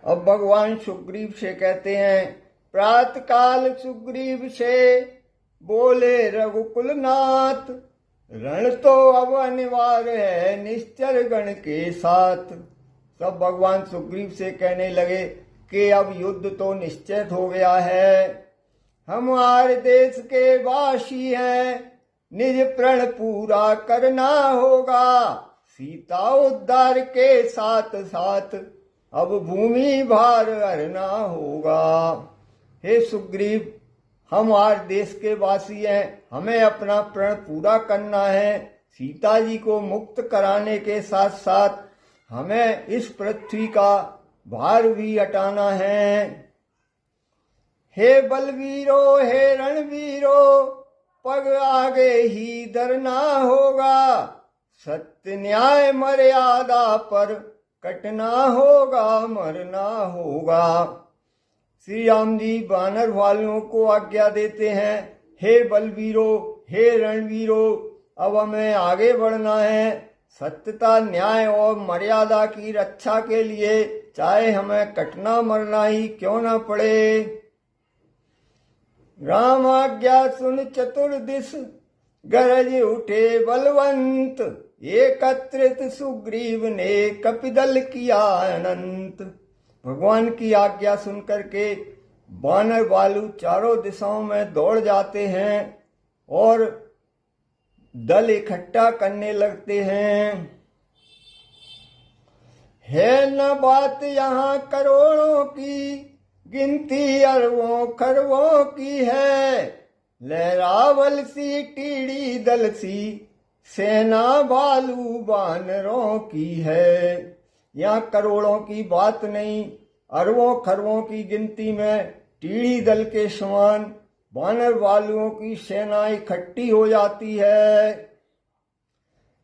अब भगवान सुग्रीव से कहते हैं, प्रातः काल सुग्रीव से बोले रघुकुल नाथ, रण तो अब अनिवार्य है निश्चर गण के साथ। सब भगवान सुग्रीव से कहने लगे कि अब युद्ध तो निश्चित हो गया है, हमारे देश के वासी हैं, निज प्रण पूरा करना होगा, सीता उद्धार के साथ साथ अब भूमि भार हरना होगा। हे सुग्रीव, हम आज देश के वासी हैं, हमें अपना प्रण पूरा करना है, सीता जी को मुक्त कराने के साथ साथ हमें इस पृथ्वी का भार भी हटाना है। हे बलवीरो, हे रणवीरो, पग आगे ही धरना होगा, सत्य न्याय मर्यादा पर कटना होगा, मरना होगा। श्री राम जी वानर वालों को आज्ञा देते हैं, हे बलवीरो, हे रणवीरो, अब हमें आगे बढ़ना है, सत्यता न्याय और मर्यादा की रक्षा के लिए चाहे हमें कटना मरना ही क्यों न पड़े। राम आज्ञा सुन चतुर्दिश गरज उठे बलवंत, एकत्रित सुग्रीव ने कपिदल किया अनंत। भगवान की आज्ञा सुनकर के वानर वालू चारों दिशाओं में दौड़ जाते हैं और दल इकट्ठा करने लगते हैं। है न बात यहाँ करोड़ों की, गिनती अरबों खरबों की है, लहरावल सी टीढ़ी दल सी, सेना भालू बानरों की है। यहाँ करोड़ों की बात नहीं, अरबों खरबों की गिनती में टीढ़ी दल के समान वानर वालुओं की सेना इकट्ठी हो जाती है।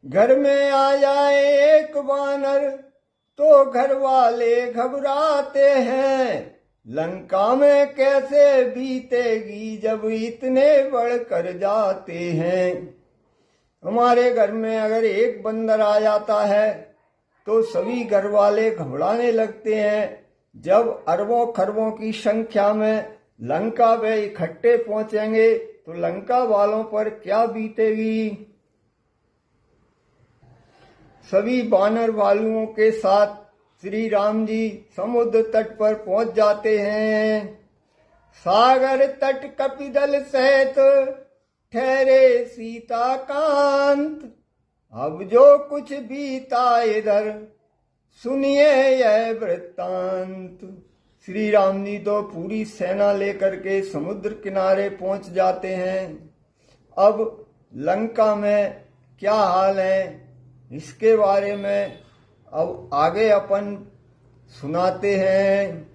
घर में आ जाए एक वानर तो घर वाले घबराते हैं, लंका में कैसे बीतेगी जब इतने बढ़कर जाते हैं। हमारे घर में अगर एक बंदर आ जाता है तो सभी घर वाले घबराने लगते हैं, जब अरबों खरबों की संख्या में लंका वे इकट्ठे पहुंचेंगे तो लंका वालों पर क्या बीतेगी। सभी वानर वालुओं के साथ श्री राम जी समुद्र तट पर पहुंच जाते हैं। सागर तट कपिदल सहित ठहरे सीता कांत, अब जो कुछ बीता इधर सुनिए यह वृत्तांत। श्री राम जी तो पूरी सेना लेकर के समुद्र किनारे पहुंच जाते हैं। अब लंका में क्या हाल है इसके बारे में अब आगे अपन सुनाते हैं।